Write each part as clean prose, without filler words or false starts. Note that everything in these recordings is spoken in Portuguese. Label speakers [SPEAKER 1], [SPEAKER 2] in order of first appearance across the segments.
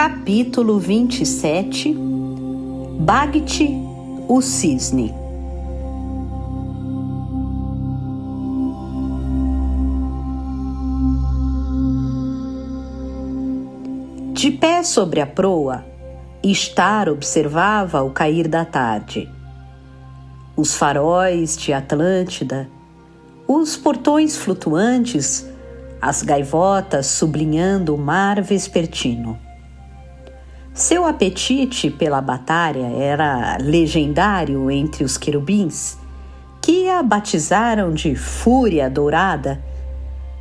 [SPEAKER 1] Capítulo 27. Bhakti, o cisne. De pé sobre a proa, Ishtar observava o cair da tarde. Os faróis de Atlântida, os portões flutuantes, as gaivotas sublinhando o mar vespertino. Seu apetite pela batalha era legendário entre os querubins, que a batizaram de Fúria Dourada,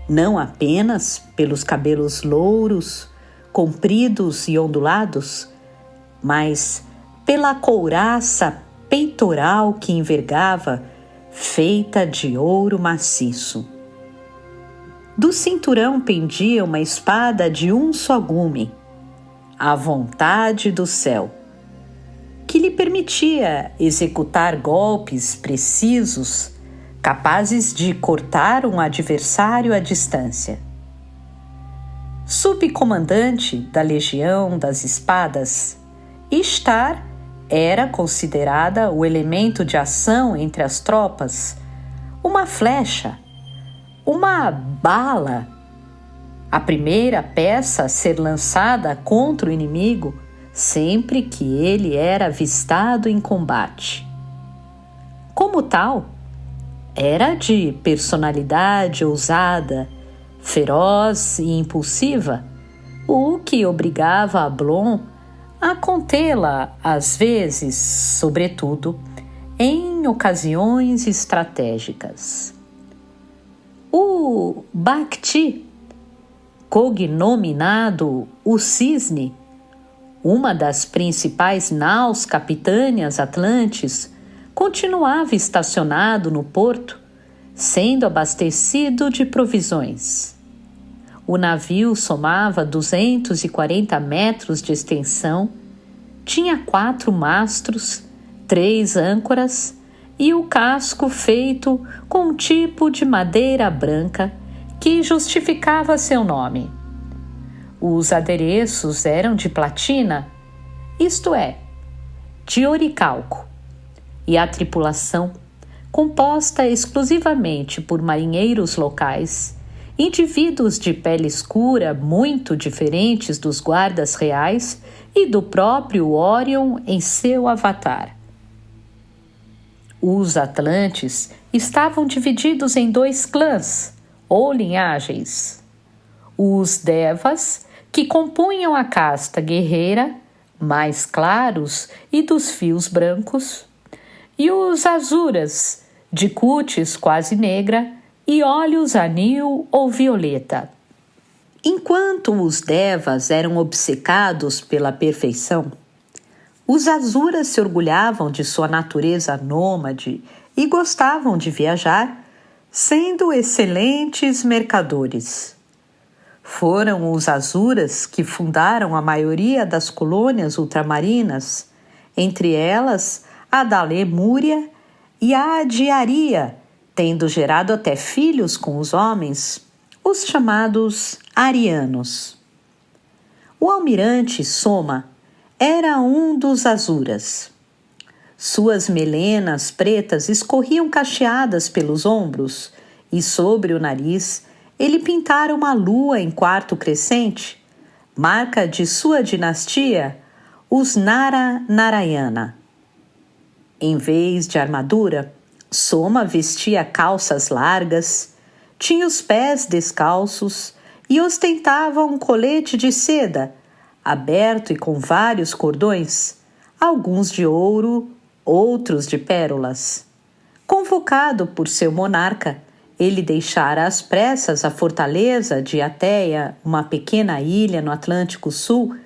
[SPEAKER 1] não apenas pelos cabelos louros, compridos e ondulados, mas pela couraça peitoral que envergava, feita de ouro maciço. Do cinturão pendia uma espada de um só gume, a vontade do céu, que lhe permitia executar golpes precisos, capazes de cortar um adversário à distância. Subcomandante da Legião das Espadas, Ishtar era considerada o elemento de ação entre as tropas, uma flecha, uma bala, a primeira peça a ser lançada contra o inimigo sempre que ele era avistado em combate. Como tal, era de personalidade ousada, feroz e impulsiva, o que obrigava Ablon a contê-la às vezes, sobretudo, em ocasiões estratégicas. O Bhakti, cognominado o Cisne, uma das principais naus capitâneas atlantes, continuava estacionado no porto, sendo abastecido de provisões. O navio somava 240 metros de extensão, tinha 4 mastros, 3 âncoras e o casco feito com um tipo de madeira branca que justificava seu nome. Os adereços eram de platina, isto é, de oricalco, e a tripulação, composta exclusivamente por marinheiros locais, indivíduos de pele escura muito diferentes dos guardas reais e do próprio Orion em seu avatar. Os Atlantes estavam divididos em 2 clãs, ou linhagens: os Devas, que compunham a casta guerreira, mais claros e dos fios brancos, e os Asuras, de cútis quase negra e olhos anil ou violeta. Enquanto os Devas eram obcecados pela perfeição, os Asuras se orgulhavam de sua natureza nômade e gostavam de viajar, sendo excelentes mercadores. Foram os Asuras que fundaram a maioria das colônias ultramarinas, entre elas a da Lemúria e a de Aria, tendo gerado até filhos com os homens, os chamados arianos. O almirante Soma era um dos Asuras. Suas melenas pretas escorriam cacheadas pelos ombros e sobre o nariz ele pintara uma lua em quarto crescente, marca de sua dinastia, os Nara Narayana. Em vez de armadura, Soma vestia calças largas, tinha os pés descalços e ostentava um colete de seda, aberto e com vários cordões, alguns de ouro, outros de pérolas. Convocado por seu monarca, ele deixara às pressas a fortaleza de Ateia, uma pequena ilha no Atlântico Sul,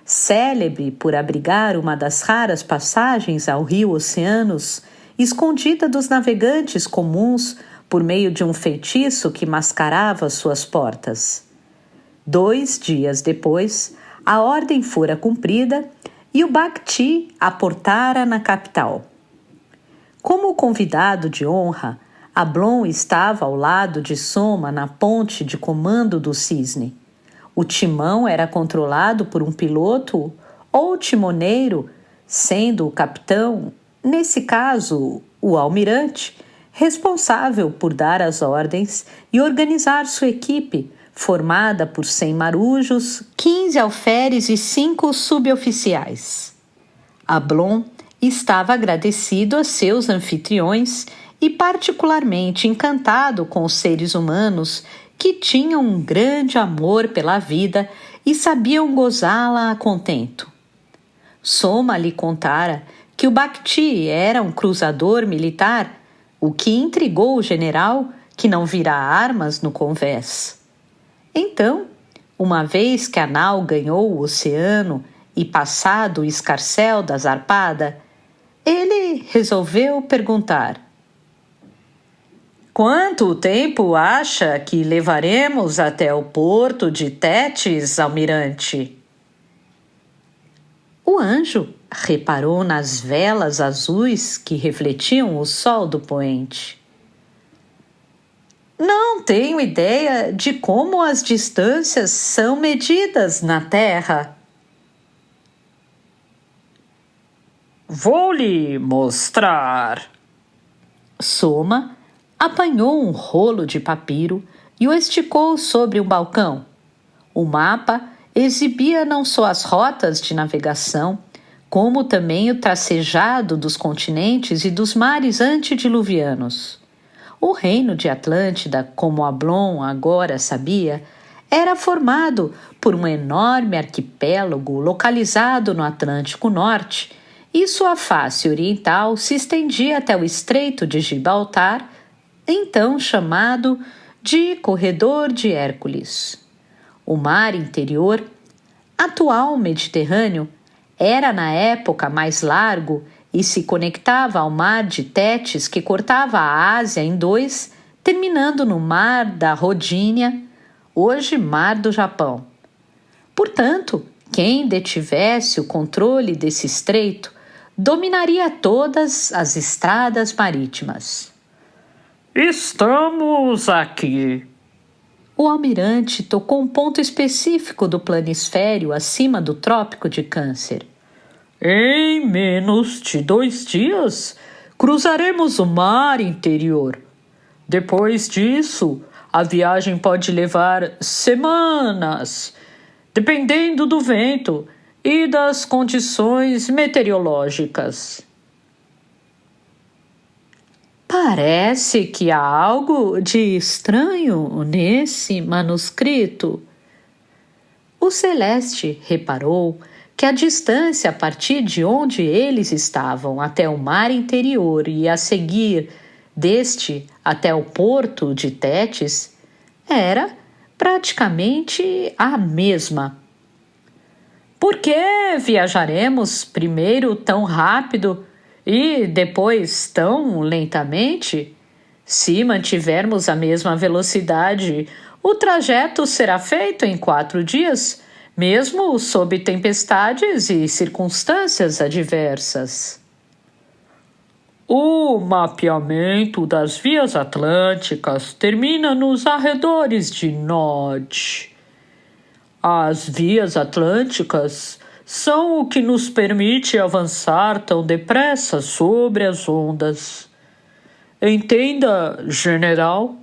[SPEAKER 1] célebre por abrigar uma das raras passagens ao rio Oceanos, escondida dos navegantes comuns por meio de um feitiço que mascarava suas portas. 2 dias depois, a ordem fora cumprida e o Bhakti aportara na capital. Como convidado de honra, Ablon estava ao lado de Soma na ponte de comando do Cisne. O timão era controlado por um piloto ou timoneiro, sendo o capitão, nesse caso, o almirante, responsável por dar as ordens e organizar sua equipe, formada por 100 marujos, 15 alferes e 5 suboficiais. Ablon estava agradecido a seus anfitriões e particularmente encantado com os seres humanos que tinham um grande amor pela vida e sabiam gozá-la a contento. Soma lhe contara que o Bakhti era um cruzador militar, o que intrigou o general, que não vira armas no convés. Então, uma vez que a nau ganhou o oceano e passado o escarcéu da zarpada, ele resolveu perguntar: quanto tempo acha que levaremos até o porto de Tétis, almirante? O anjo reparou nas velas azuis que refletiam o sol do poente. Não tenho ideia de como as distâncias são medidas na Terra.
[SPEAKER 2] Vou lhe mostrar.
[SPEAKER 1] Soma apanhou um rolo de papiro e o esticou sobre um balcão. O mapa exibia não só as rotas de navegação, como também o tracejado dos continentes e dos mares antediluvianos. O reino de Atlântida, como Ablon agora sabia, era formado por um enorme arquipélago localizado no Atlântico Norte, e sua face oriental se estendia até o Estreito de Gibraltar, então chamado de Corredor de Hércules. O mar interior, atual Mediterrâneo, era na época mais largo e se conectava ao mar de Tétis, que cortava a Ásia em dois, terminando no mar da Rodínia, hoje mar do Japão. Portanto, quem detivesse o controle desse estreito dominaria todas as estradas marítimas.
[SPEAKER 2] Estamos aqui.
[SPEAKER 1] O almirante tocou um ponto específico do planisfério acima do Trópico de Câncer.
[SPEAKER 2] Em menos de 2 dias, cruzaremos o mar interior. Depois disso, a viagem pode levar semanas, dependendo do vento e das condições meteorológicas.
[SPEAKER 1] Parece que há algo de estranho nesse manuscrito. O Celeste reparou que a distância a partir de onde eles estavam até o mar interior e a seguir deste até o porto de Tétis era praticamente a mesma. Por que viajaremos primeiro tão rápido e depois tão lentamente? Se mantivermos a mesma velocidade, o trajeto será feito em 4 dias, mesmo sob tempestades e circunstâncias adversas.
[SPEAKER 2] O mapeamento das vias atlânticas termina nos arredores de Nod. As vias atlânticas são o que nos permite avançar tão depressa sobre as ondas. Entenda, general,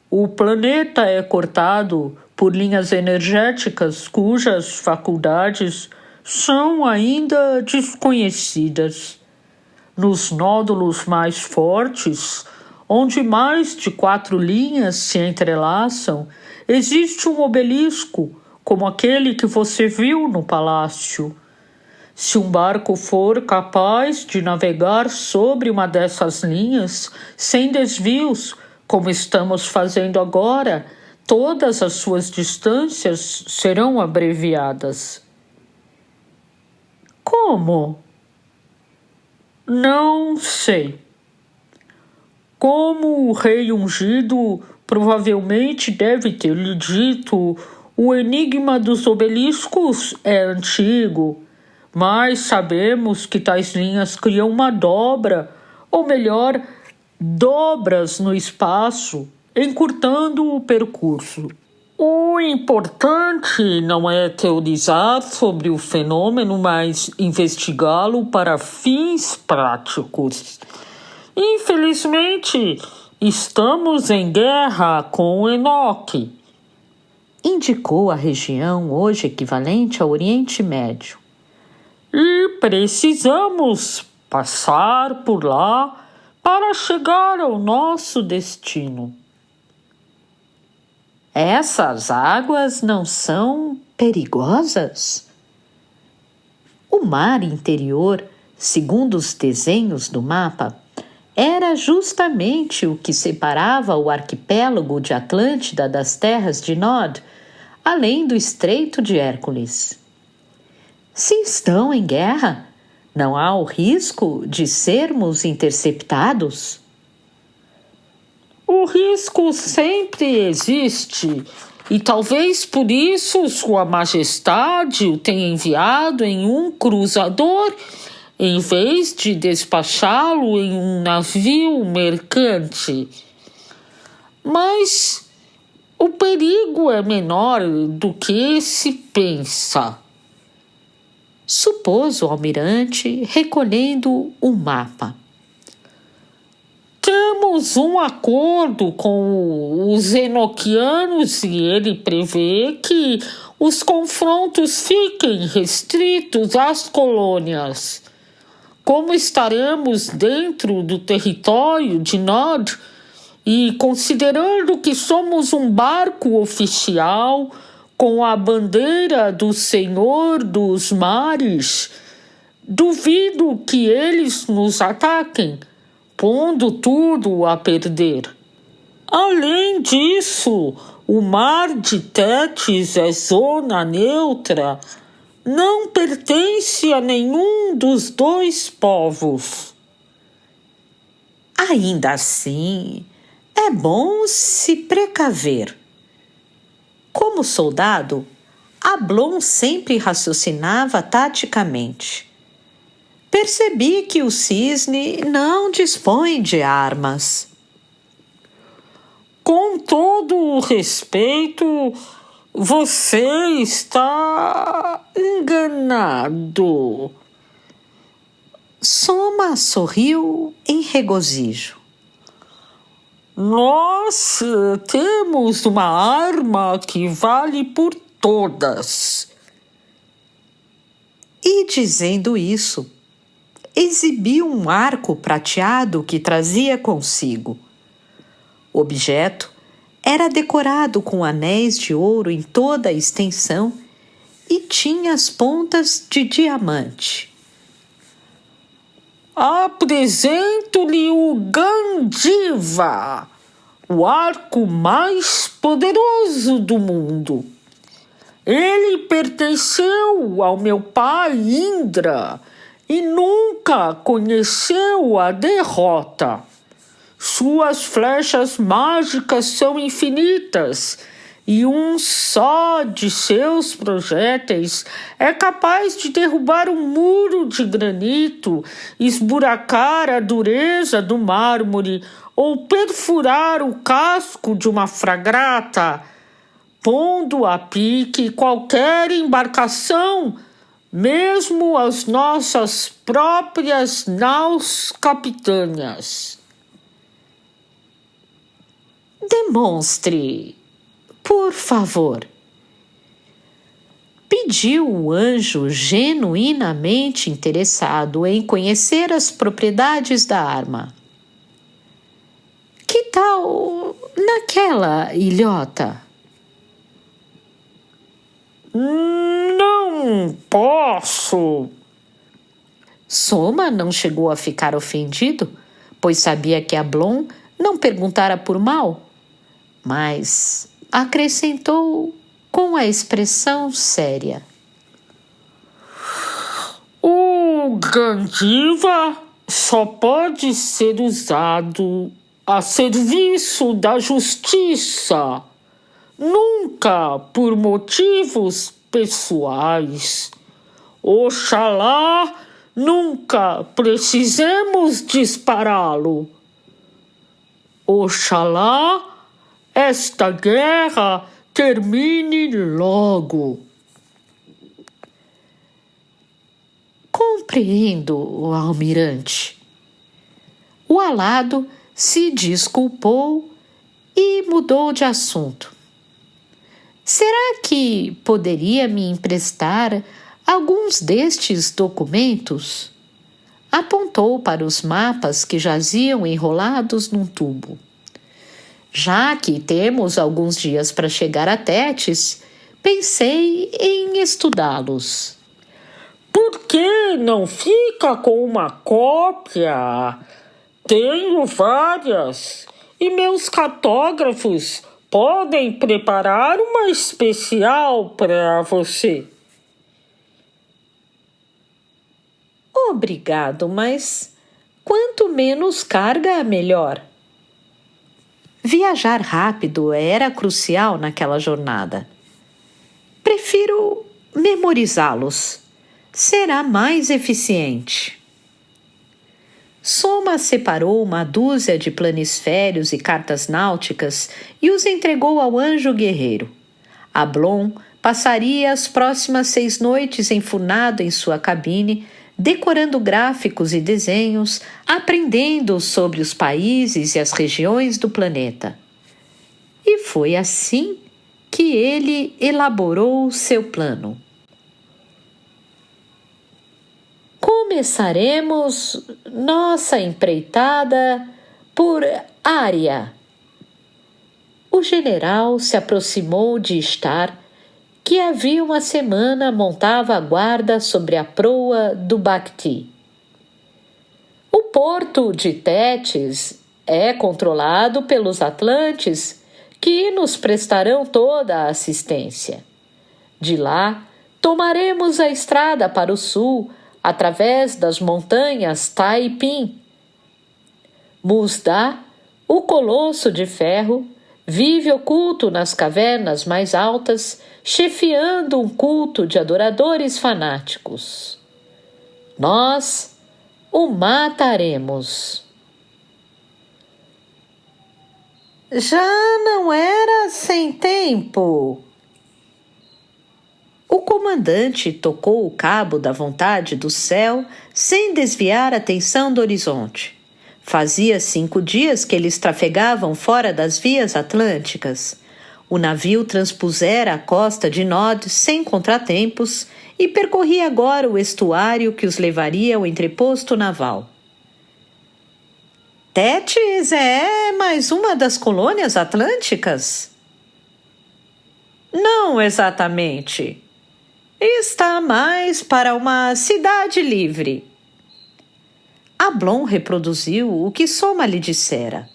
[SPEAKER 2] o planeta é cortado por linhas energéticas cujas faculdades são ainda desconhecidas. Nos nódulos mais fortes, onde mais de 4 linhas se entrelaçam, existe um obelisco, como aquele que você viu no palácio. Se um barco for capaz de navegar sobre uma dessas linhas, sem desvios, como estamos fazendo agora, todas as suas distâncias serão abreviadas.
[SPEAKER 1] Como?
[SPEAKER 2] Não sei. Como o rei ungido provavelmente deve ter lhe dito, o enigma dos obeliscos é antigo, mas sabemos que tais linhas criam uma dobra, ou melhor, dobras no espaço, encurtando o percurso. O O importante não é teorizar sobre o fenômeno, mas investigá-lo para fins práticos. Infelizmente, estamos em guerra com Enoque.
[SPEAKER 1] Indicou a região hoje equivalente ao Oriente Médio.
[SPEAKER 2] E precisamos passar por lá para chegar ao nosso destino.
[SPEAKER 1] Essas águas não são perigosas? O mar interior, segundo os desenhos do mapa, era justamente o que separava o arquipélago de Atlântida das terras de Nod, além do Estreito de Hércules. Se estão em guerra, não há o risco de sermos interceptados?
[SPEAKER 2] O risco sempre existe, e talvez por isso Sua Majestade o tenha enviado em um cruzador, em vez de despachá-lo em um navio mercante. Mas o perigo é menor do que se pensa,
[SPEAKER 1] supôs o almirante, recolhendo o mapa.
[SPEAKER 2] Temos um acordo com os enoquianos e ele prevê que os confrontos fiquem restritos às colônias. Como estaremos dentro do território de Nod e considerando que somos um barco oficial com a bandeira do Senhor dos Mares, duvido que eles nos ataquem, pondo tudo a perder. Além disso, o mar de Tétis é zona neutra, não pertence a nenhum dos dois povos.
[SPEAKER 1] Ainda assim, é bom se precaver. Como soldado, Ablon sempre raciocinava taticamente. Percebi que o cisne não dispõe de armas.
[SPEAKER 2] Com todo o respeito, você está enganado.
[SPEAKER 1] Soma sorriu em regozijo.
[SPEAKER 2] Nós temos uma arma que vale por todas.
[SPEAKER 1] E dizendo isso, exibiu um arco prateado que trazia consigo. O objeto era decorado com anéis de ouro em toda a extensão e tinha as pontas de diamante.
[SPEAKER 2] Apresento-lhe o Gandiva, o arco mais poderoso do mundo. Ele pertenceu ao meu pai Indra e nunca conheceu a derrota. Suas flechas mágicas são infinitas e um só de seus projéteis é capaz de derrubar um muro de granito, esburacar a dureza do mármore ou perfurar o casco de uma fragata, pondo a pique qualquer embarcação, mesmo as nossas próprias naus capitâneas.
[SPEAKER 1] Demonstre, por favor. Pediu o anjo genuinamente interessado em conhecer as propriedades da arma. Que tal naquela ilhota?
[SPEAKER 2] Não posso.
[SPEAKER 1] Soma não chegou a ficar ofendido, pois sabia que Ablon não perguntara por mal, mas acrescentou com a expressão séria.
[SPEAKER 2] O Gandiva só pode ser usado a serviço da justiça, nunca por motivos pessoais. Oxalá nunca precisemos dispará-lo. Oxalá esta guerra Termine logo.
[SPEAKER 1] Compreendo, almirante. O alado se desculpou e mudou de assunto. Será que poderia me emprestar alguns destes documentos? Apontou para os mapas que jaziam enrolados num tubo. Já que temos alguns dias para chegar a Tétis, pensei em estudá-los.
[SPEAKER 2] Por que não fica com uma cópia? Tenho várias e meus cartógrafos podem preparar uma especial para você.
[SPEAKER 1] Obrigado, mas quanto menos carga, melhor. Viajar rápido era crucial naquela jornada. Prefiro memorizá-los. Será mais eficiente. Soma separou uma dúzia de planisférios e cartas náuticas e os entregou ao anjo guerreiro. Ablon passaria as próximas 6 noites enfurnado em sua cabine, decorando gráficos e desenhos, aprendendo sobre os países e as regiões do planeta. E foi assim que ele elaborou seu plano. Começaremos nossa empreitada por Ária. O general se aproximou de Star, que havia uma semana montava a guarda sobre a proa do Bacti. O porto de Tétis é controlado pelos Atlantes, que nos prestarão toda a assistência. De lá, tomaremos a estrada para o sul, através das montanhas Taipim. Musda, o colosso de ferro, vive oculto nas cavernas mais altas, chefiando um culto de adoradores fanáticos. Nós o mataremos. Já não era sem tempo. O comandante tocou o cabo da vontade do céu sem desviar a atenção do horizonte. Fazia 5 dias que eles trafegavam fora das vias atlânticas. O navio transpusera a costa de Nod sem contratempos e percorria agora o estuário que os levaria ao entreposto naval. Tétis é mais uma das colônias atlânticas? Não exatamente. Está mais para uma cidade livre. Ablon reproduziu o que Soma lhe dissera.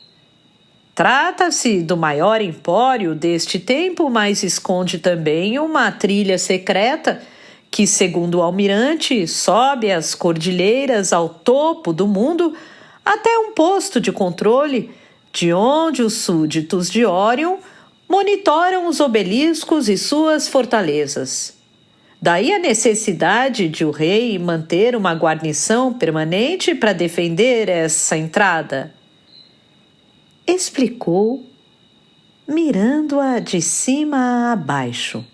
[SPEAKER 1] Trata-se do maior empório deste tempo, mas esconde também uma trilha secreta que, segundo o almirante, sobe as cordilheiras ao topo do mundo até um posto de controle, de onde os súditos de Orion monitoram os obeliscos e suas fortalezas. Daí a necessidade de o rei manter uma guarnição permanente para defender essa entrada. Explicou, mirando-a de cima a baixo.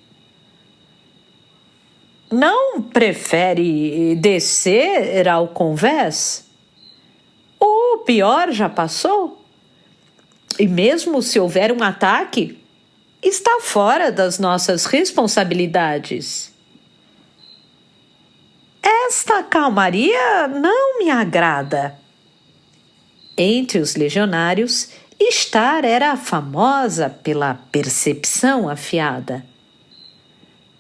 [SPEAKER 1] Não prefere descer ao convés? O pior já passou? E mesmo se houver um ataque, está fora das nossas responsabilidades. Esta calmaria não me agrada. Entre os legionários, Star era famosa pela percepção afiada.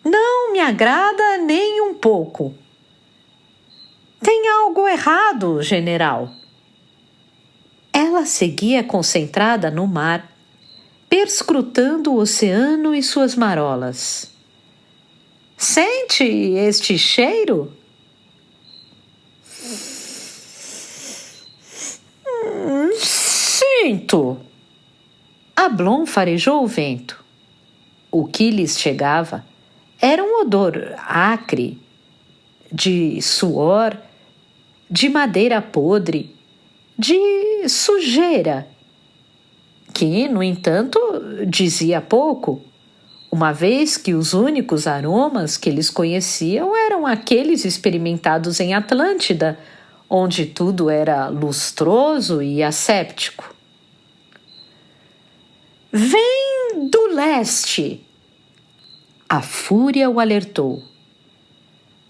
[SPEAKER 1] Não me agrada nem um pouco. Tem algo errado, general. Ela seguia concentrada no mar, perscrutando o oceano e suas marolas. Sente este cheiro? Sinto. Ablon farejou o vento. O que lhes chegava era um odor acre, de suor, de madeira podre, de sujeira, que, no entanto, dizia pouco. uma vez que os únicos aromas que eles conheciam eram aqueles experimentados em Atlântida, onde tudo era lustroso e asséptico. Vem do leste! A fúria o alertou.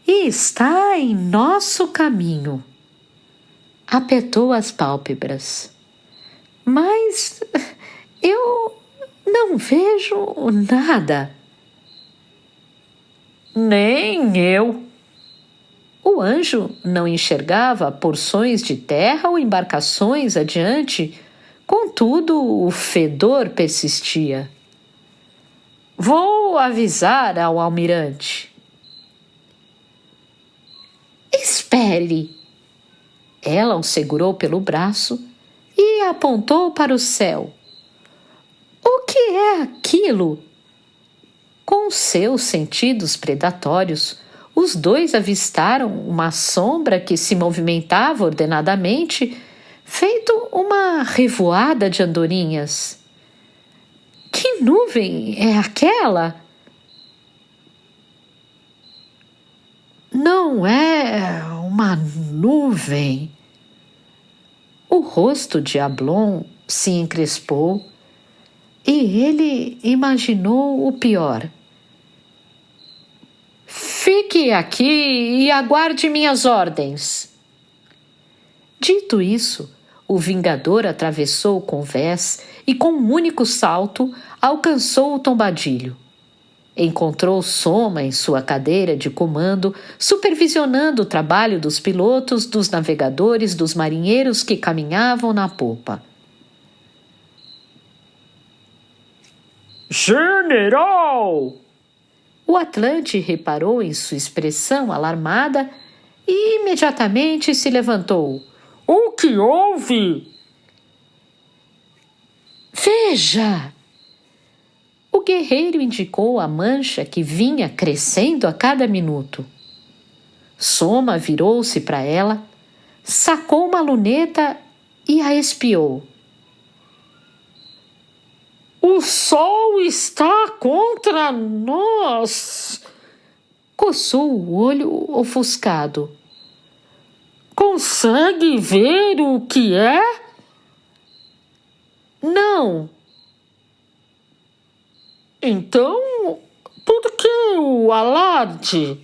[SPEAKER 1] E está em nosso caminho. Apertou as pálpebras. Mas eu não vejo nada.
[SPEAKER 2] Nem eu.
[SPEAKER 1] O anjo não enxergava porções de terra ou embarcações adiante, contudo o fedor persistia. Vou avisar ao almirante. Espere! Ela o segurou pelo braço e apontou para o céu. O que é aquilo? Com seus sentidos predatórios, os dois avistaram uma sombra que se movimentava ordenadamente, feito uma revoada de andorinhas. Que nuvem é aquela? Não é uma nuvem. O rosto de Ablon se encrespou e ele imaginou o pior. Fique aqui e aguarde minhas ordens. Dito isso, o Vingador atravessou o convés e, com um único salto, alcançou o tombadilho. Encontrou Soma em sua cadeira de comando, supervisionando o trabalho dos pilotos, dos navegadores, dos marinheiros que caminhavam na popa.
[SPEAKER 2] General!
[SPEAKER 1] O Atlante reparou em sua expressão alarmada e imediatamente se levantou.
[SPEAKER 2] O que houve?
[SPEAKER 1] Veja! O guerreiro indicou a mancha que vinha crescendo a cada minuto. Soma virou-se para ela, sacou uma luneta e a espiou.
[SPEAKER 2] O sol está contra nós!
[SPEAKER 1] Coçou o olho ofuscado.
[SPEAKER 2] Consegue ver o que é?
[SPEAKER 1] Não.
[SPEAKER 2] Então, por que o alarde?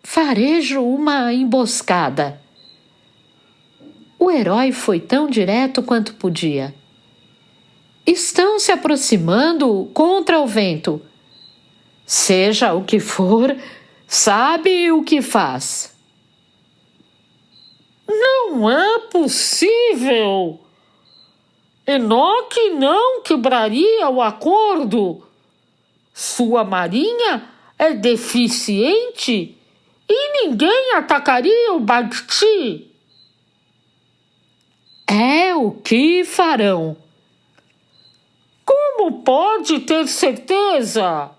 [SPEAKER 1] Farejo uma emboscada. O herói foi tão direto quanto podia. Estão se aproximando contra o vento. Seja o que for, sabe o que faz.
[SPEAKER 2] Não é possível! Enoque não quebraria o acordo. Sua marinha é deficiente e ninguém atacaria o Bagti.
[SPEAKER 1] É o que farão.
[SPEAKER 2] Como pode ter certeza?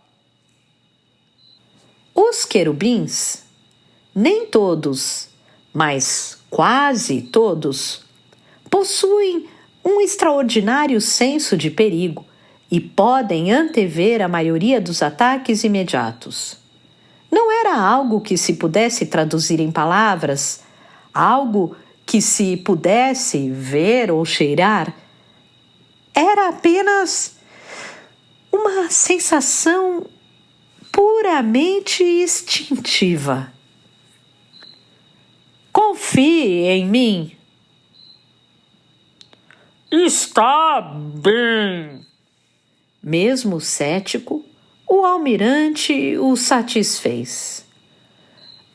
[SPEAKER 1] Os querubins, nem todos, mas quase todos, possuem um extraordinário senso de perigo e podem antever a maioria dos ataques imediatos. Não era algo que se pudesse traduzir em palavras, algo que se pudesse ver ou cheirar. Era apenas uma sensação puramente instintiva. Confie em mim.
[SPEAKER 2] Está bem.
[SPEAKER 1] Mesmo cético, o almirante o satisfez.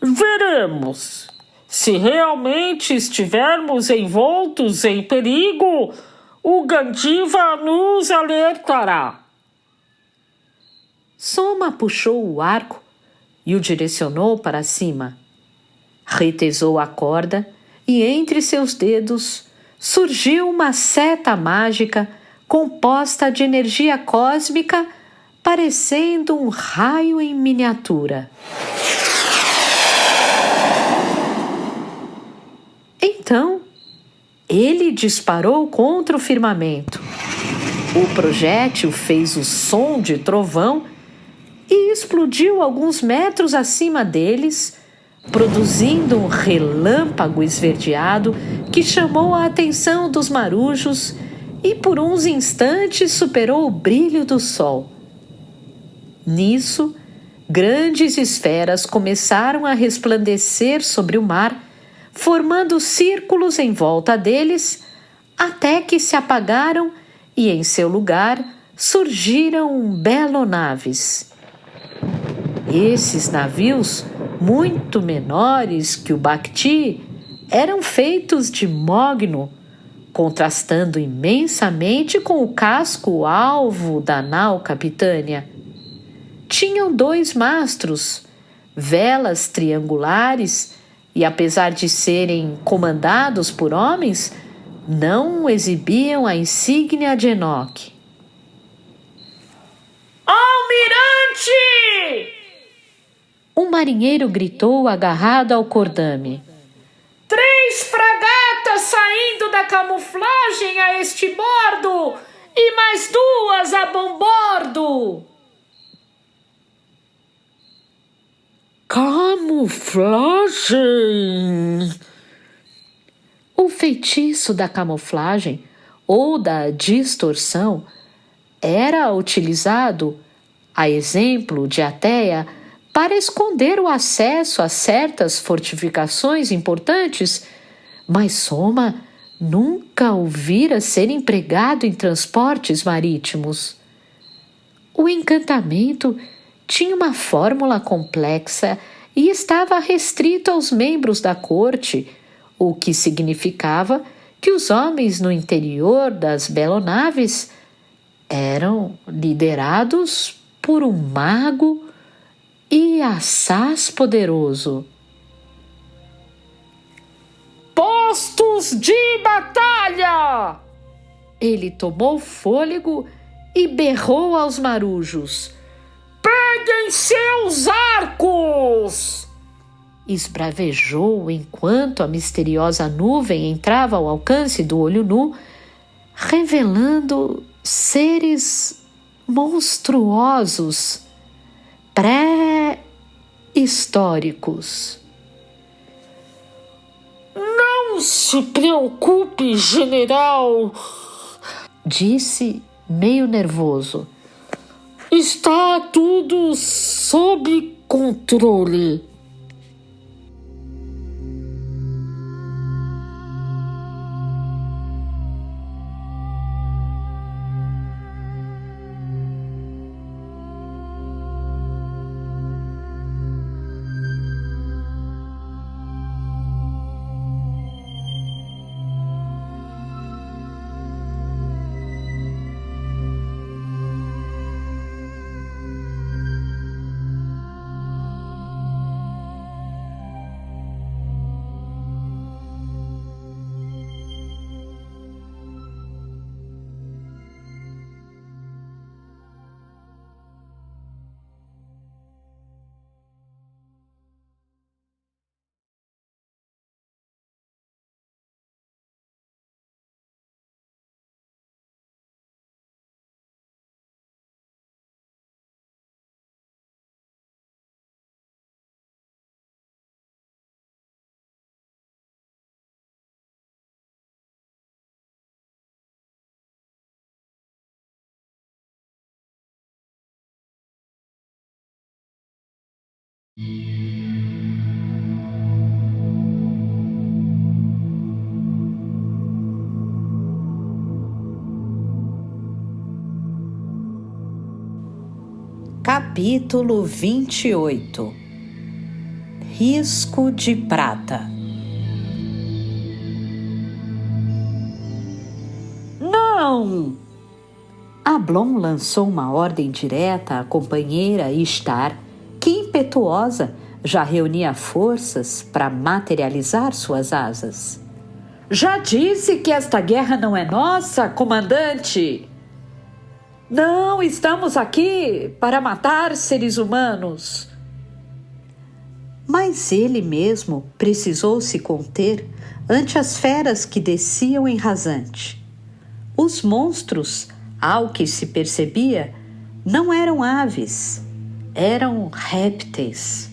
[SPEAKER 2] Veremos. Se realmente estivermos envoltos em perigo, o Gandiva nos alertará.
[SPEAKER 1] Soma puxou o arco e o direcionou para cima. Retesou a corda e entre seus dedos surgiu uma seta mágica composta de energia cósmica, parecendo um raio em miniatura. Então, ele disparou contra o firmamento. O projétil fez o som de trovão e explodiu alguns metros acima deles, produzindo um relâmpago esverdeado que chamou a atenção dos marujos e por uns instantes superou o brilho do sol. Nisso, grandes esferas começaram a resplandecer sobre o mar, formando círculos em volta deles, até que se apagaram e em seu lugar surgiram belonaves. Esses navios, muito menores que o Bacti, eram feitos de mogno, contrastando imensamente com o casco alvo da nau Capitânia. Tinham 2 mastros, velas triangulares e, apesar de serem comandados por homens, não exibiam a insígnia de Enoque.
[SPEAKER 2] Almirante!
[SPEAKER 1] Um marinheiro gritou agarrado ao cordame.
[SPEAKER 2] 3 fragatas saindo da camuflagem a este bordo e mais 2 a bombordo.
[SPEAKER 1] Camuflagem! O feitiço da camuflagem ou da distorção era utilizado, a exemplo de Ateia, para esconder o acesso a certas fortificações importantes, mas Soma nunca o vira ser empregado em transportes marítimos. O encantamento tinha uma fórmula complexa e estava restrito aos membros da corte, o que significava que os homens no interior das belonaves eram liderados por um mago e assaz poderoso.
[SPEAKER 2] Postos de batalha!
[SPEAKER 1] Ele tomou fôlego e berrou aos marujos.
[SPEAKER 2] Peguem seus arcos!
[SPEAKER 1] Esbravejou enquanto a misteriosa nuvem entrava ao alcance do olho nu, revelando seres monstruosos, pré-históricos.
[SPEAKER 2] Não se preocupe, general,
[SPEAKER 1] disse meio nervoso.
[SPEAKER 2] Está tudo sob controle.
[SPEAKER 1] Capítulo 28. Risco de prata.
[SPEAKER 2] Não!
[SPEAKER 1] Ablon lançou uma ordem direta à companheira Ishtar, que, impetuosa, já reunia forças para materializar suas asas.
[SPEAKER 2] Já disse que esta guerra não é nossa, comandante! Não estamos aqui para matar seres humanos.
[SPEAKER 1] Mas ele mesmo precisou se conter ante as feras que desciam em rasante. Os monstros, Ao que se percebia, não eram aves, eram répteis.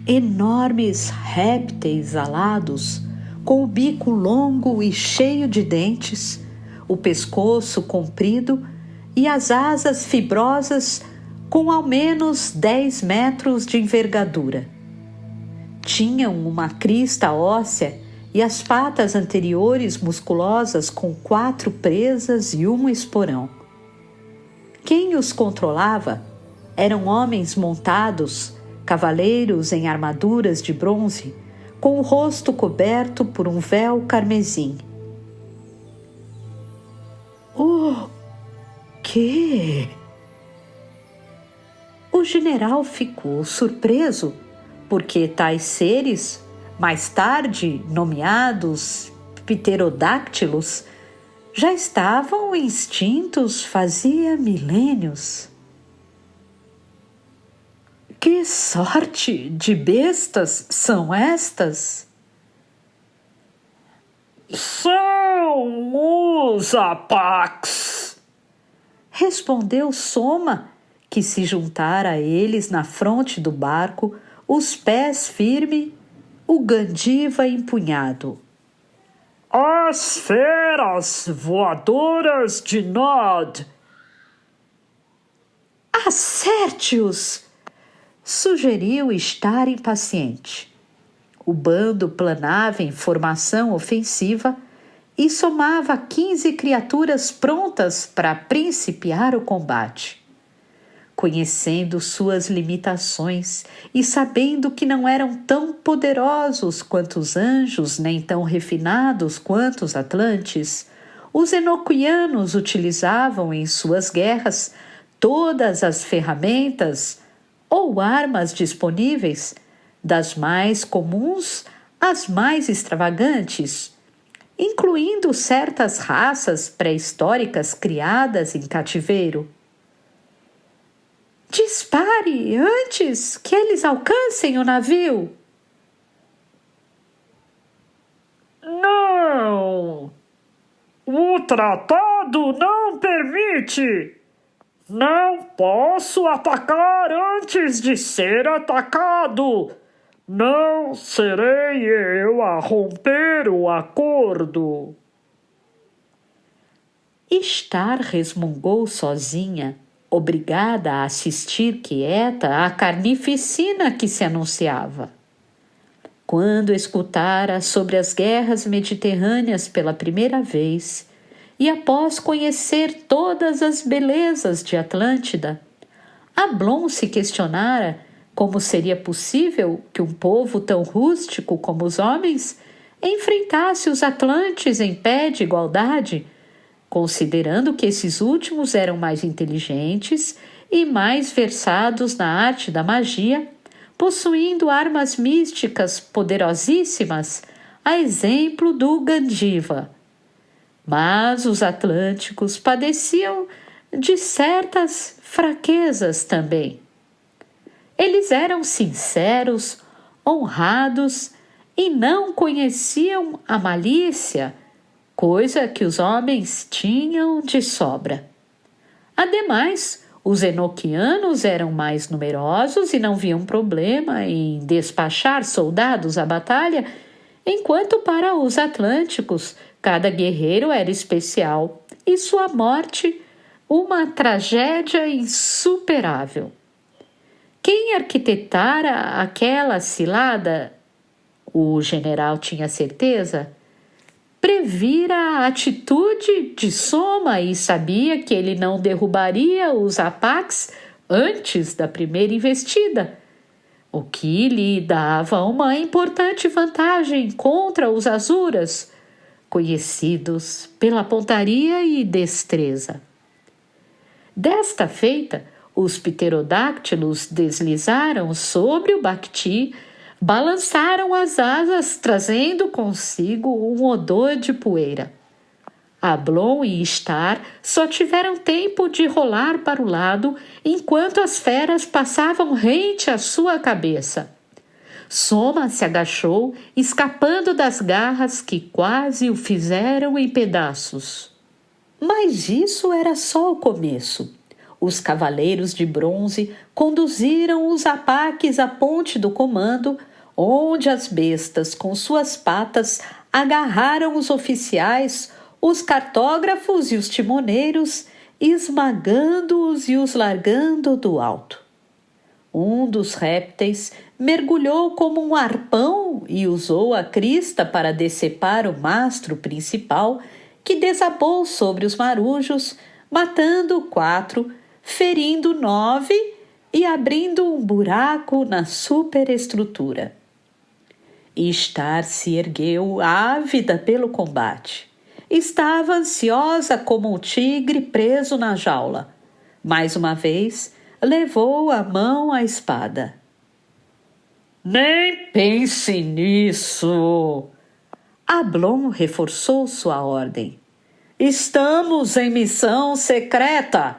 [SPEAKER 1] Enormes répteis alados, com o bico longo e cheio de dentes, o pescoço comprido e as asas fibrosas com ao menos 10 metros de envergadura. Tinham uma crista óssea e as patas anteriores musculosas com 4 presas e um esporão. Quem os controlava eram homens montados, cavaleiros em armaduras de bronze, com o rosto coberto por um véu carmesim. O quê? O general ficou surpreso, porque tais seres, mais tarde nomeados pterodáctilos, já estavam extintos fazia milênios. Que sorte de bestas são estas?
[SPEAKER 2] São os Apax,
[SPEAKER 1] respondeu Soma, que se juntara a eles na fronte do barco, os pés firme, o gandiva empunhado.
[SPEAKER 2] As feras voadoras de Nod.
[SPEAKER 1] Acerte-os! Sugeriu estar impaciente. O bando planava em formação ofensiva e somava 15 criaturas prontas para principiar o combate. Conhecendo suas limitações e sabendo que não eram tão poderosos quanto os anjos, nem tão refinados quanto os atlantes, os enoquianos utilizavam em suas guerras todas as ferramentas ou armas disponíveis, das mais comuns às mais extravagantes, incluindo certas raças pré-históricas criadas em cativeiro. Dispare antes que eles alcancem o navio.
[SPEAKER 2] Não! O tratado não permite! Não posso atacar antes de ser atacado! Não serei eu a romper o acordo!
[SPEAKER 1] Star resmungou sozinha, obrigada a assistir quieta à carnificina que se anunciava. Quando escutara sobre as guerras mediterrâneas pela primeira vez, e após conhecer todas as belezas de Atlântida, Ablon se questionara como seria possível que um povo tão rústico como os homens enfrentasse os atlantes em pé de igualdade, considerando que esses últimos eram mais inteligentes e mais versados na arte da magia, possuindo armas místicas poderosíssimas, a exemplo do Gandiva. Mas os atlânticos padeciam de certas fraquezas também. Eles eram sinceros, honrados e não conheciam a malícia, coisa que os homens tinham de sobra. Ademais, os enoquianos eram mais numerosos e não viam problema em despachar soldados à batalha, enquanto para os atlânticos cada guerreiro era especial e sua morte uma tragédia insuperável. Quem arquitetara aquela cilada, o general tinha certeza, previra a atitude de Soma e sabia que ele não derrubaria os Apax antes da primeira investida, o que lhe dava uma importante vantagem contra os Azuras, conhecidos pela pontaria e destreza. Desta feita, os pterodáctilos deslizaram sobre o Bacti, balançaram as asas, trazendo consigo um odor de poeira. Ablon e Star só tiveram tempo de rolar para o lado enquanto as feras passavam rente à sua cabeça. Soma se agachou, escapando das garras que quase o fizeram em pedaços. Mas isso era só o começo. Os cavaleiros de bronze conduziram os apaques à ponte do comando, onde as bestas com suas patas agarraram os oficiais, os cartógrafos e os timoneiros, esmagando-os e os largando do alto. Um dos répteis mergulhou como um arpão e usou a crista para decepar o mastro principal, que desabou sobre os marujos, matando 4, ferindo 9 e abrindo um buraco na superestrutura. Ishtar se ergueu, ávida pelo combate. Estava ansiosa como um tigre preso na jaula. Mais uma vez, levou a mão à espada.
[SPEAKER 2] Nem pense nisso!
[SPEAKER 1] Ablon reforçou sua ordem.
[SPEAKER 2] Estamos em missão secreta.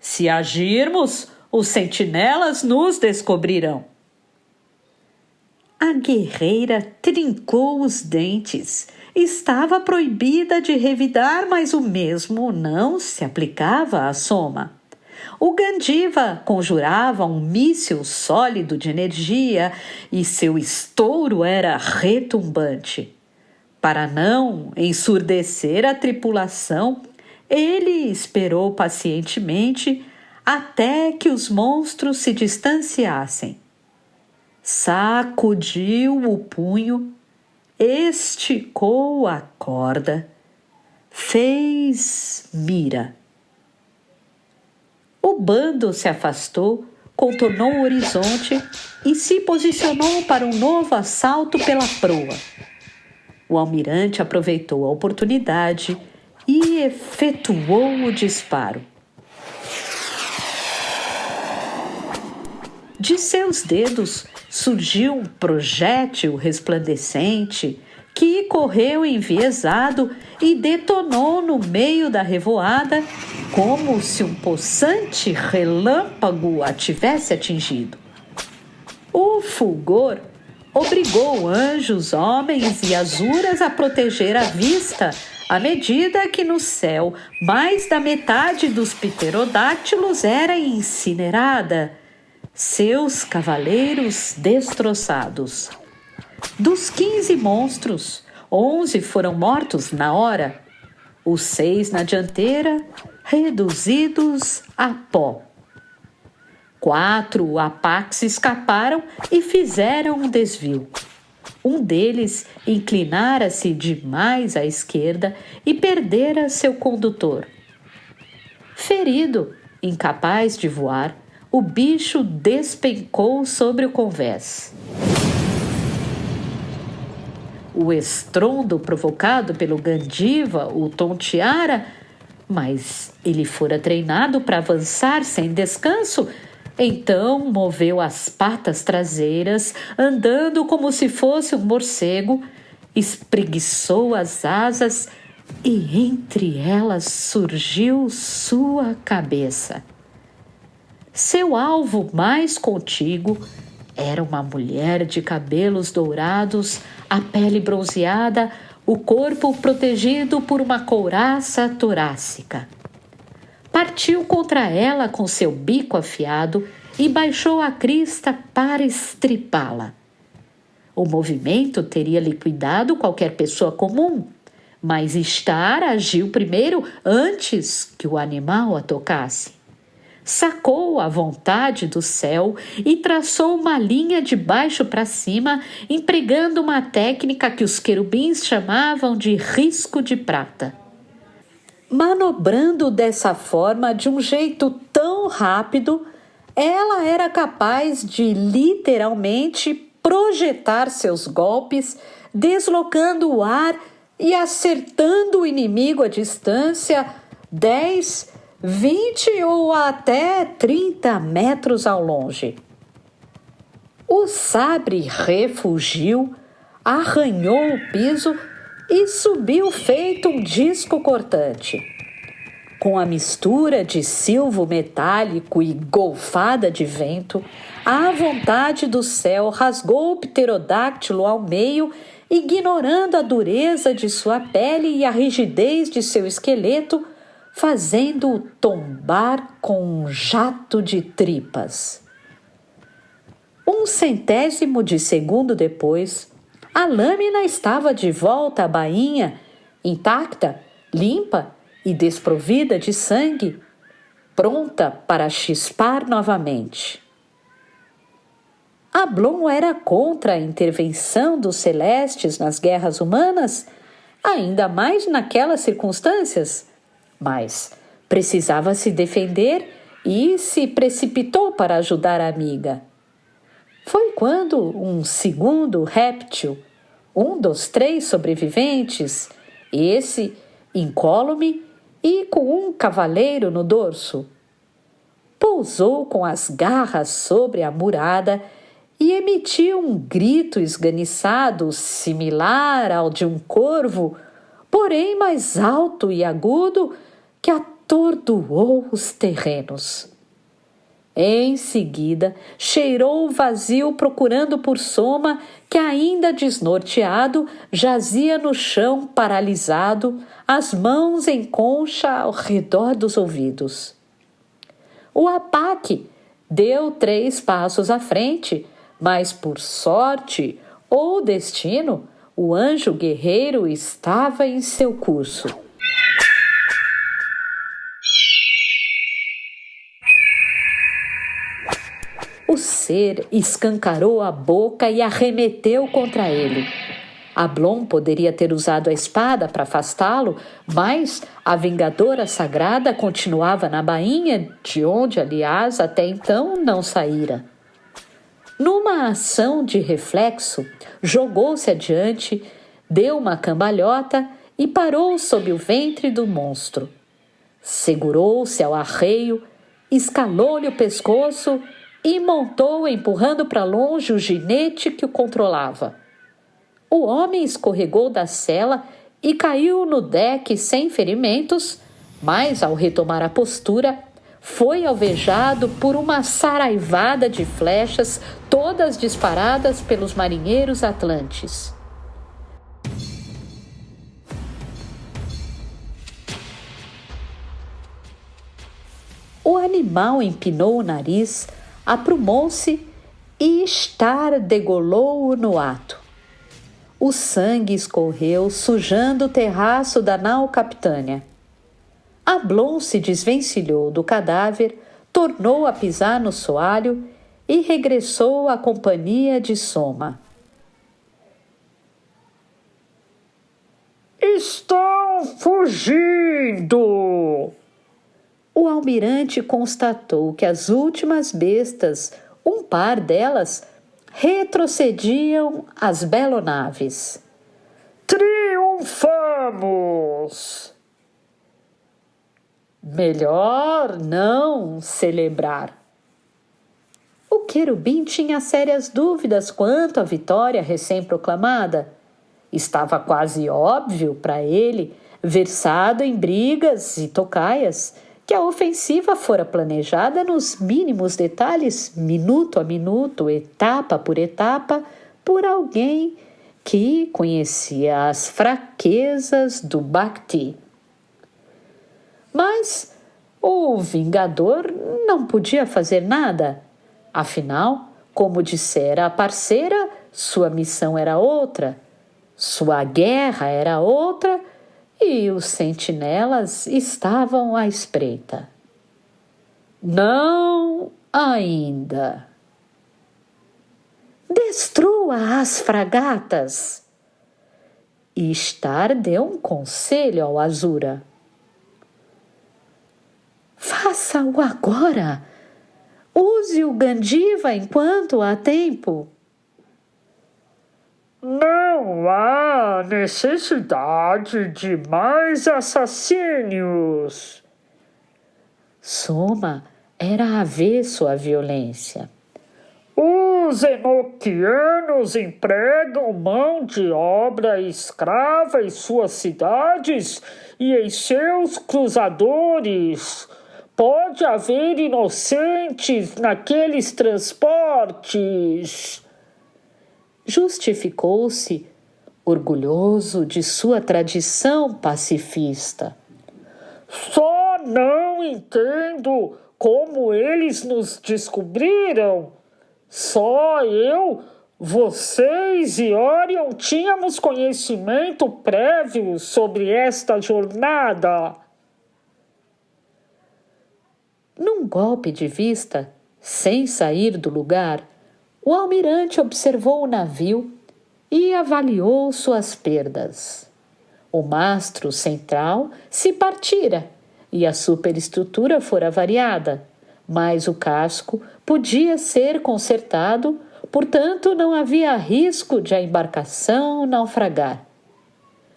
[SPEAKER 2] Se agirmos, os sentinelas nos descobrirão.
[SPEAKER 1] A guerreira trincou os dentes. Estava proibida de revidar, mas o mesmo não se aplicava à Soma. O Gandiva conjurava um míssil sólido de energia e seu estouro era retumbante. Para não ensurdecer a tripulação, ele esperou pacientemente até que os monstros se distanciassem. Sacudiu o punho, esticou a corda, fez mira. O bando se afastou, contornou o horizonte e se posicionou para um novo assalto pela proa. O almirante aproveitou a oportunidade e efetuou o disparo. De seus dedos surgiu um projétil resplandecente que correu enviesado e detonou no meio da revoada como se um possante relâmpago a tivesse atingido. O fulgor obrigou anjos, homens e azuras a proteger a vista à medida que no céu mais da metade dos pterodáctilos era incinerada, seus cavaleiros destroçados. Dos 15 monstros, 11 foram mortos na hora, os 6 na dianteira, reduzidos a pó. 4 apaques escaparam e fizeram um desvio. Um deles inclinara-se demais à esquerda e perdera seu condutor. Ferido, incapaz de voar, o bicho despencou sobre o convés. O estrondo provocado pelo Gandiva o tonteara, mas ele fora treinado para avançar sem descanso. Então moveu as patas traseiras, andando como se fosse um morcego, espreguiçou as asas e entre elas surgiu sua cabeça. Seu alvo mais contíguo era uma mulher de cabelos dourados, a pele bronzeada, o corpo protegido por uma couraça torácica. Partiu contra ela com seu bico afiado e baixou a crista para estripá-la. O movimento teria liquidado qualquer pessoa comum, mas Ishtar agiu primeiro antes que o animal a tocasse. Sacou a vontade do céu e traçou uma linha de baixo para cima, empregando uma técnica que os querubins chamavam de risco de prata. Manobrando dessa forma, de um jeito tão rápido, ela era capaz de literalmente projetar seus golpes, deslocando o ar e acertando o inimigo à distância 10, 20 ou até 30 metros ao longe. O sabre refugiu, arranhou o piso e subiu feito um disco cortante. Com a mistura de silvo metálico e golfada de vento, a vontade do céu rasgou o pterodáctilo ao meio, ignorando a dureza de sua pele e a rigidez de seu esqueleto, fazendo-o tombar com um jato de tripas. 1/100º de segundo depois, a lâmina estava de volta à bainha, intacta, limpa e desprovida de sangue, pronta para chispar novamente. Ablon era contra a intervenção dos celestes nas guerras humanas, ainda mais naquelas circunstâncias, mas precisava se defender e se precipitou para ajudar a amiga. Foi quando um segundo réptil, um dos 3 sobreviventes, esse incólume e com um cavaleiro no dorso, pousou com as garras sobre a murada e emitiu um grito esganiçado similar ao de um corvo, porém mais alto e agudo, que atordoou os terrenos. Em seguida, cheirou o vazio procurando por Soma, que ainda desnorteado jazia no chão paralisado, as mãos em concha ao redor dos ouvidos. O Apache deu 3 passos à frente, mas por sorte ou destino, o anjo guerreiro estava em seu curso. O ser escancarou a boca e arremeteu contra ele. Ablon poderia ter usado a espada para afastá-lo, mas a Vingadora Sagrada continuava na bainha, de onde, aliás, até então não saíra. Numa ação de reflexo, jogou-se adiante, deu uma cambalhota e parou sob o ventre do monstro. Segurou-se ao arreio, escalou-lhe o pescoço e montou empurrando para longe o ginete que o controlava. O homem escorregou da sela e caiu no deck sem ferimentos, mas ao retomar a postura, foi alvejado por uma saraivada de flechas, todas disparadas pelos marinheiros atlantes. O animal empinou o nariz, aprumou-se e estardegolou-o no ato. O sangue escorreu, sujando o terraço da nau Capitânia. Ablon se desvencilhou do cadáver, tornou a pisar no soalho e regressou à companhia de Soma.
[SPEAKER 2] Estão fugindo!
[SPEAKER 1] O almirante constatou que as últimas bestas, um par delas, retrocediam às belonaves.
[SPEAKER 2] Triunfamos!
[SPEAKER 1] Melhor não celebrar. O querubim tinha sérias dúvidas quanto à vitória recém-proclamada. Estava quase óbvio para ele, versado em brigas e tocaias, que a ofensiva fora planejada nos mínimos detalhes, minuto a minuto, etapa por etapa, por alguém que conhecia as fraquezas do Bhakti. Mas o Vingador não podia fazer nada. Afinal, como dissera a parceira, sua missão era outra, sua guerra era outra, e os sentinelas estavam à espreita. Não ainda. Destrua as fragatas. Ishtar deu um conselho ao Azura. Faça-o agora. Use o Gandiva enquanto há tempo.
[SPEAKER 2] Não há necessidade de mais assassínios.
[SPEAKER 1] Soma era avesso à violência.
[SPEAKER 2] Os enoquianos empregam mão de obra escrava em suas cidades e em seus cruzadores. Pode haver inocentes naqueles transportes. Justificou-se, orgulhoso de sua tradição pacifista. Só não entendo como eles nos descobriram. Só eu, vocês e Orion tínhamos conhecimento prévio sobre esta jornada.
[SPEAKER 1] Num golpe de vista, sem sair do lugar, o almirante observou o navio e avaliou suas perdas. O mastro central se partira e a superestrutura fora variada, mas o casco podia ser consertado, portanto não havia risco de a embarcação naufragar.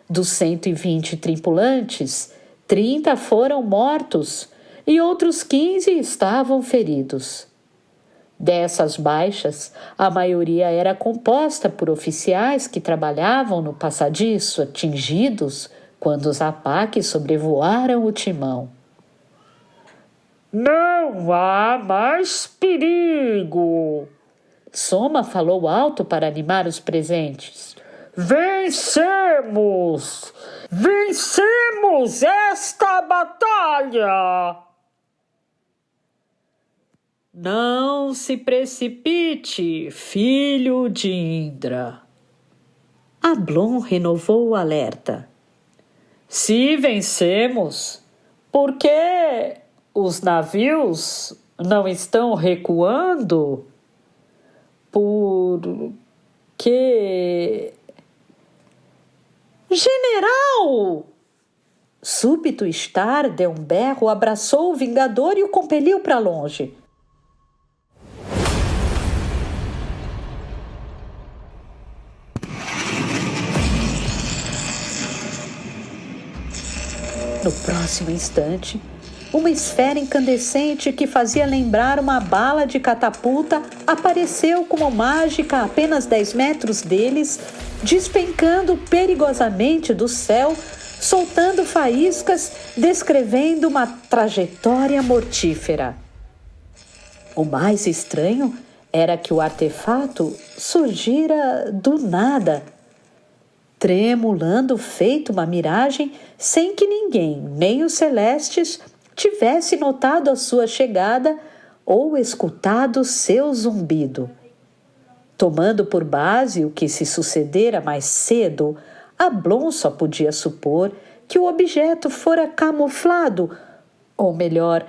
[SPEAKER 1] Dos 120 tripulantes, 30 foram mortos e outros 15 estavam feridos. Dessas baixas, a maioria era composta por oficiais que trabalhavam no passadiço, atingidos quando os ataques sobrevoaram o timão.
[SPEAKER 2] Não há mais perigo,
[SPEAKER 1] Soma falou alto para animar os presentes.
[SPEAKER 2] Vencemos! Vencemos esta batalha!
[SPEAKER 3] Não se precipite, filho de Indra.
[SPEAKER 1] Ablon renovou o alerta.
[SPEAKER 3] Se vencemos, por que os navios não estão recuando? Porque...
[SPEAKER 1] General! Súbito Star deu um berro, abraçou o Vingador e o compeliu para longe. No próximo instante, uma esfera incandescente que fazia lembrar uma bala de catapulta apareceu como mágica a apenas 10 metros deles, despencando perigosamente do céu, soltando faíscas, descrevendo uma trajetória mortífera. O mais estranho era que o artefato surgira do nada, tremulando feito uma miragem, sem que ninguém, nem os celestes, tivesse notado a sua chegada ou escutado seu zumbido. Tomando por base o que se sucedera mais cedo, Ablon só podia supor que o objeto fora camuflado, ou melhor,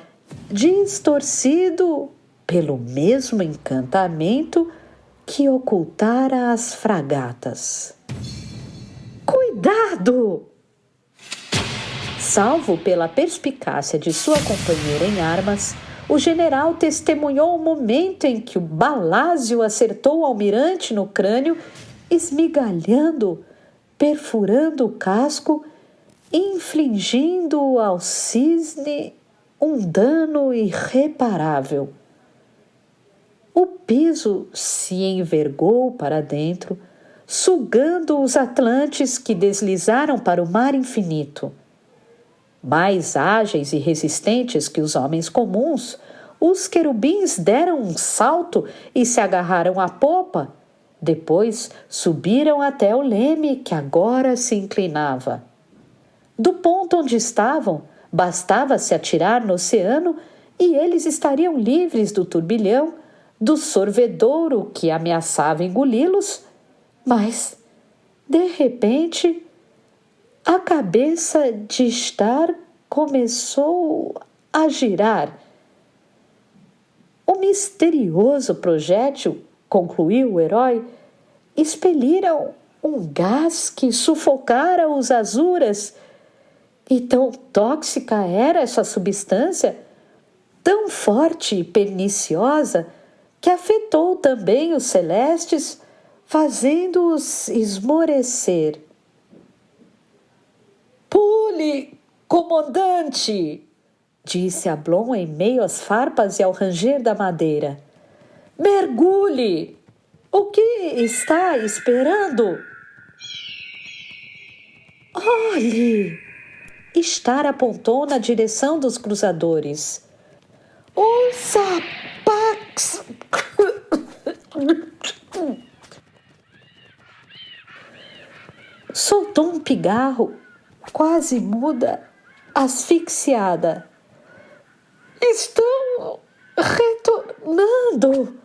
[SPEAKER 1] distorcido pelo mesmo encantamento que ocultara as fragatas. Cuidado! Salvo pela perspicácia de sua companheira em armas, o general testemunhou o momento em que o balásio acertou o almirante no crânio, esmigalhando, perfurando o casco, infligindo ao cisne um dano irreparável. O piso se envergou para dentro, sugando os atlantes que deslizaram para o mar infinito. Mais ágeis e resistentes que os homens comuns, os querubins deram um salto e se agarraram à popa. Depois subiram até o leme que agora se inclinava. Do ponto onde estavam, bastava se atirar no oceano e eles estariam livres do turbilhão, do sorvedouro que ameaçava engoli-los. Mas, de repente, a cabeça de Star começou a girar. O misterioso projétil, concluiu o herói, expeliram um gás que sufocara os azuras. E tão tóxica era essa substância, tão forte e perniciosa, que afetou também os celestes, fazendo-os esmorecer.
[SPEAKER 3] Pule, comandante!
[SPEAKER 1] Disse Ablon em meio às farpas e ao ranger da madeira.
[SPEAKER 3] Mergulhe!
[SPEAKER 1] O que está esperando? Olhe! Star apontou na direção dos cruzadores.
[SPEAKER 3] Os apax...
[SPEAKER 1] Soltou um pigarro, quase muda, asfixiada.
[SPEAKER 3] estão retornando.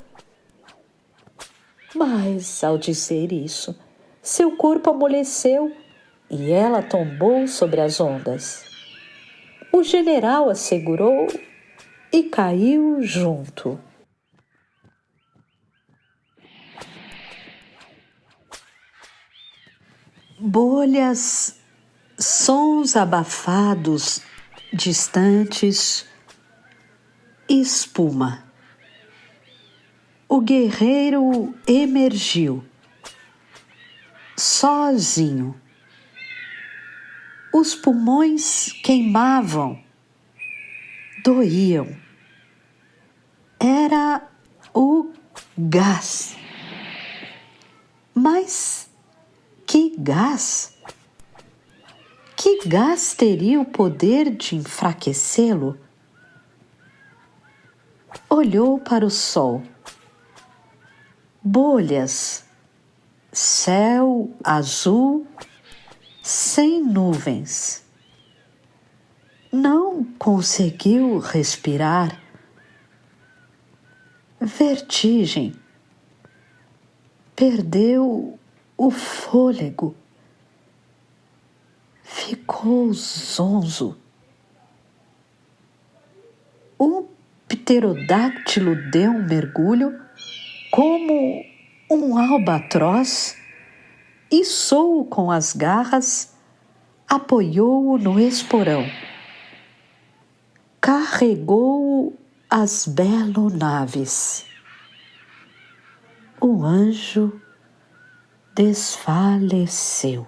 [SPEAKER 3] Mas, ao dizer isso, seu corpo amoleceu e ela tombou sobre as ondas. O general a segurou e caiu junto. Bolhas, sons abafados, distantes, espuma. O guerreiro emergiu, sozinho. Os pulmões queimavam, doíam. Era o gás. Mas que gás? Que gás teria o poder de enfraquecê-lo? Olhou para o sol. Bolhas, céu azul, sem nuvens. Não conseguiu respirar. Vertigem. Perdeu o fôlego. Ficou zonzo. Um pterodáctilo deu um mergulho como um albatroz, içou-o com as garras, apoiou-o no esporão, carregou-o às belonaves. O anjo desfaleceu.